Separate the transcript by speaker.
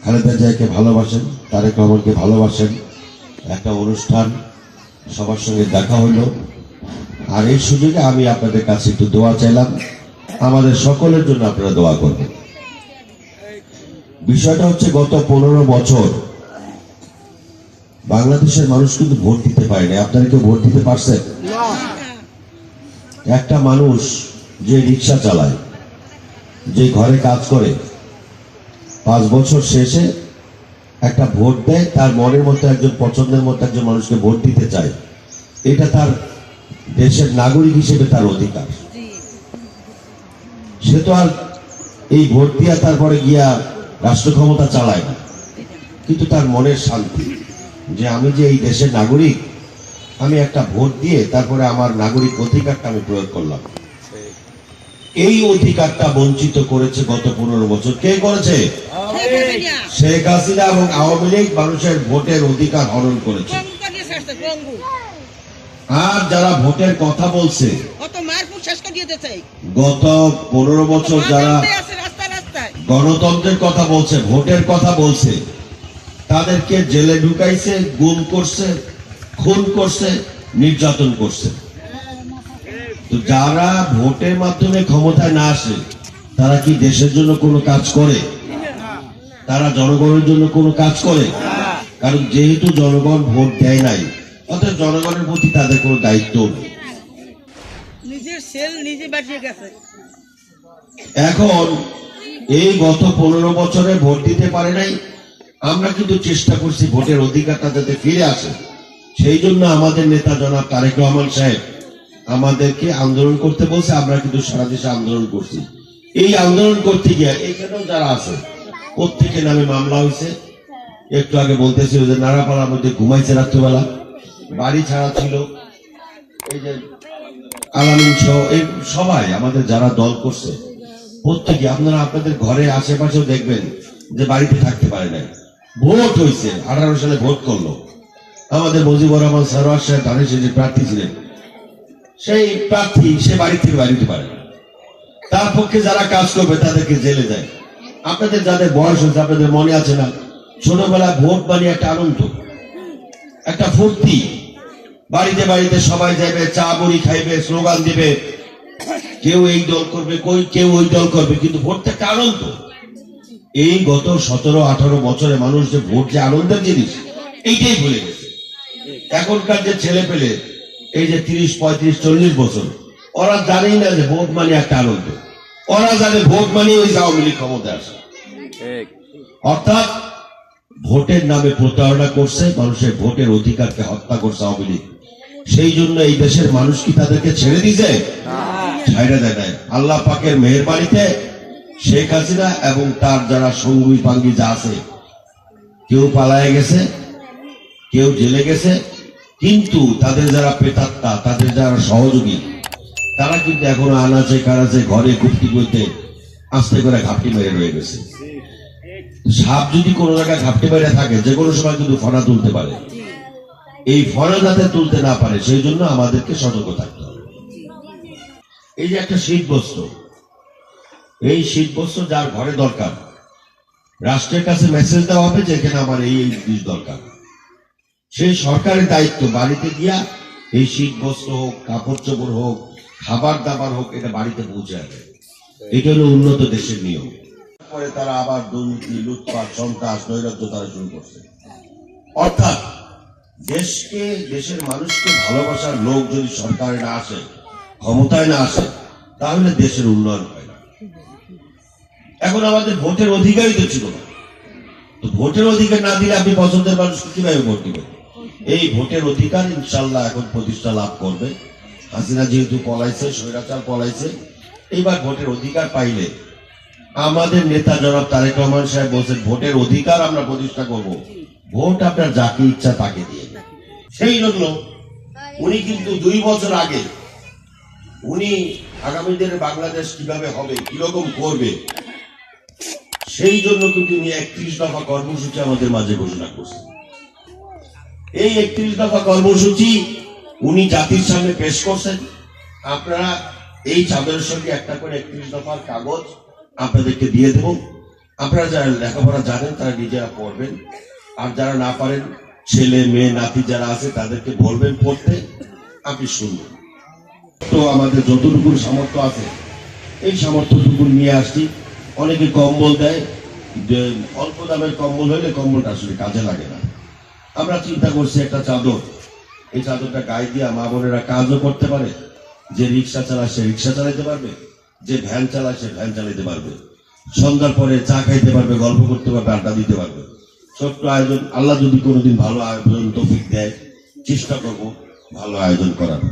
Speaker 1: খালেদা জিয়াকে ভালোবাসেন, তারেক রহমানকে ভালোবাসেন। একটা অনুষ্ঠান সবার সঙ্গে দেখা হলো, আর এই সুযোগে আমি আপনাদের কাছে একটু দোয়া চাইলাম, আমাদের সকলের জন্য আপনারা দোয়া করবেন। বিষয়টা হচ্ছে গত 15 বছর বাংলাদেশের মানুষ কিন্তু ভোট দিতে পারেনি। আপনারা কেউ ভোট দিতে পারছেন? একটা মানুষ যে রিক্সা চালায়, যে ঘরে কাজ করে, 5 বছর শেষে একটা ভোট দেয়, তার মনের মতো একজন পছন্দের মতো একজন মানুষকে ভোট দিতে চায়, এটা তার দেশের নাগরিক হিসেবে তার অধিকার। সে তো আর এই ভোট দিয়া তারপরে গিয়া রাষ্ট্র ক্ষমতা চালায় না, কিন্তু তার মনের শান্তি যে আমি যে এই দেশের নাগরিক, আমি একটা ভোট দিয়ে তারপরে আমার নাগরিক অধিকারটা আমি প্রয়োগ করলাম। এই অধিকারটা বঞ্চিত করেছে গত 15 বছর। কে করেছে? শেখ হাসিনা এবং আওয়ামী লীগ মানুষের ভোটের অধিকার হরণ করেছে। আর যারা ভোটের কথা বলছে, গত 15 বছর যারা গণতন্ত্রের কথা বলছে, ভোটের কথা বলছে, তাদেরকে জেলে ঢুকাইছে, গুম করছে, খুন করছে, নির্যাতন করছে। তো যারা ভোটের মাধ্যমে ক্ষমতায় না আসে, তারা কি দেশের জন্য কোনো কাজ করে? তারা জনগণের জন্য কোনো কাজ করে? কারণ যেহেতু জনগণ ভোট দেয় নাই, অর্থাৎ জনগণের প্রতি তাদের কোনো দায়িত্ব নেই। এখন এই গত 15 বছরে ভোট দিতে পারে নাই, আমরা কিন্তু চেষ্টা করছি ভোটের অধিকারটা যাতে ফিরে আসে। সেই জন্য আমাদের নেতা জনাব তারেক রহমান সাহেব আমাদেরকে আন্দোলন করতে বলছে। আমরা কিন্তু সারা দেশে আন্দোলন করছি। এই আন্দোলন করতে গিয়ে এখানেও যারা আছে প্রত্যেকের নামে মামলা হয়েছে। একটু আগে বলতেছিল যে নাড়াপাড়ার মধ্যে ঘুমাইছে রাত্রিবেলা, বাড়ি ছাড়া ছিল, এই যে আলামিন সহ এই সবাই আমাদের যারা দল করছে, প্রত্যেকে আপনারা আপনাদের ঘরে আশেপাশেও দেখবেন যে বাড়িতে থাকতে পারে নাই। ভোট হয়েছে, 18 সালে ভোট করলো। আমাদের মুজিবুর রহমান সরওয়ার সাহেব ধানের শীষের প্রার্থী ছিলেন, সেই প্রার্থী সে বাড়ি থেকে বাড়িতে পারে না। তার পক্ষে যারা কাজ করবে তাদেরকে জেলে দেয়। আপনাদের যাদের বয়স হয়েছে, আপনাদের মনে আছে না, ছোটবেলায় ভোট বানিয়ে একটা আনন্দ, একটা ফুর্তি, বাড়িতে বাড়িতে সবাই যাবে, চা মুড়ি খাইবে, স্লোগান দিবে, কেউ এই দল করবে, কেউ ওই দল করবে, কিন্তু ভোটটা একটা আনন্দ। এই গত 17-18 বছরে মানুষ যে ভোট যে আনন্দের জিনিস, এইটাই ভুলে গেছে। এখনকার যে ছেলে পেলে, এই যে 30, 35, 40 বছর, ওরা জানেই না যে ভোট মানে একটা আনন্দ। ওরা জানে ভোট মানে ওই আওয়ামী লীগ ক্ষমতা আসে। অর্থাৎ ভোটের নামে প্রতারণা করছে, মানুষের ভোটের অধিকারকে হত্যা করছে আওয়ামী লীগ। সেই জন্য এই দেশের মানুষ কি তাদেরকে ছেড়ে দিয়েছে? ছাইড়া দেয় নাই। আল্লাহ পাকের মেহেরবানিতে শেখ হাসিনা এবং তার যারা সঙ্গী পাঙ্গি যা আছে, কেউ পালায় গেছে, কেউ জেলে গেছে, কিন্তু তাদের যারা প্রেতাত্মা, তাদের যারা সহযোগী, তারা কিন্তু এখনো আনাচে কানাচে ঘরে গুপ্তি করতে আস্তে করে ঘাপটি মেরে রয়ে গেছে। সাপ যদি কোনো জায়গায় ঘাপটি মেরে থাকে, যে কোনো সময় কিন্তু ফনা তুলতে পারে। এই ফনা যাতে তুলতে না পারে, সেই জন্য আমাদেরকে সতর্ক থাকতে হবে। এই যে একটা শীত বস্ত্র, এই শীত বস্ত্র যার ঘরে দরকার, রাষ্ট্রের কাছে মেসেজ দেওয়া হবে যে এখানে আমার এই জিনিস দরকার। সেই সরকারের দায়িত্ব বাড়িতে গিয়া এই শীত বস্ত্র হোক, কাপড় চোপড় হোক, খাবার দাবার হোক, এটা বাড়িতে পৌঁছে যাবে। এটা হলো উন্নত দেশের নিয়ম। পরে তারা আবার দুর্নীতি, লুটপাট, সন্ত্রাস, নৈরাজ্য তারা শুরু করছে। অর্থাৎ দেশকে, দেশের মানুষকে ভালোবাসার লোক যদি সরকারে না আসে, ক্ষমতায় না আসে, তাহলে দেশের উন্নয়ন হয় না। এখন আমাদের ভোটের অধিকারই তো ছিল না। তো ভোটের অধিকার না দিলে আপনি পছন্দের মানুষকে কিভাবে ভোট দিবেন? এই ভোটের অধিকার ইনশাল্লাহ এখন প্রতিষ্ঠা লাভ করবে। হাসিনা যেহেতু পলাইছে, স্বৈরাচার পলাইছে, এইবার ভোটের অধিকার পাইলে আমাদের নেতা জনাব তারেক রহমান সাহেব বলছেন ভোটের অধিকার আমরা প্রতিষ্ঠা করব, ভোট আপনার যাকে ইচ্ছা তাকে দিয়ে। সেই জন্য উনি কিন্তু 2 বছর আগে উনি আগামী দিনে বাংলাদেশ কিভাবে হবে, কিরকম করবে, সেই জন্য কিন্তু উনি 31 দফা কর্মসূচি আমাদের মাঝে ঘোষণা করছেন। এই 31 দফা কর্মসূচি উনি জাতির সামনে পেশ করছেন। আপনারা এই চাদরের সঙ্গে একটা করে 31 দফার কাগজ আপনাদেরকে দিয়ে দেব। আপনারা যারা লেখাপড়া জানেন তারা নিজেরা পড়বেন, আর যারা না পারেন ছেলে মেয়ে নাতি যারা আছে তাদেরকে বলবেন পড়তে, আপনি শুনবেন। তো আমাদের যতটুকু সামর্থ্য আছে এই সামর্থ্যটুকু নিয়ে আসছি। অনেকে কম্বল দেয়, যে অল্প দামের কম্বল হলে কম্বলটা আসলে কাজে লাগে না। আমরা চিন্তা করছি একটা চাদর, এই চাদরটা গায়ে দিয়ে মা বোনেরা কাজও করতে পারে, যে রিক্সা চালায় সে রিক্সা চালাইতে পারবে, যে ভ্যান চালায় সে ভ্যান চালাইতে পারবে, সন্ধ্যার পরে চা খাইতে পারবে, গল্প করতে পারবে, আড্ডা দিতে পারবে। ছোট্ট আয়োজন, আল্লাহ যদি কোনোদিন ভালো আয়োজন তৌফিক দেয় চেষ্টা করব ভালো আয়োজন করার।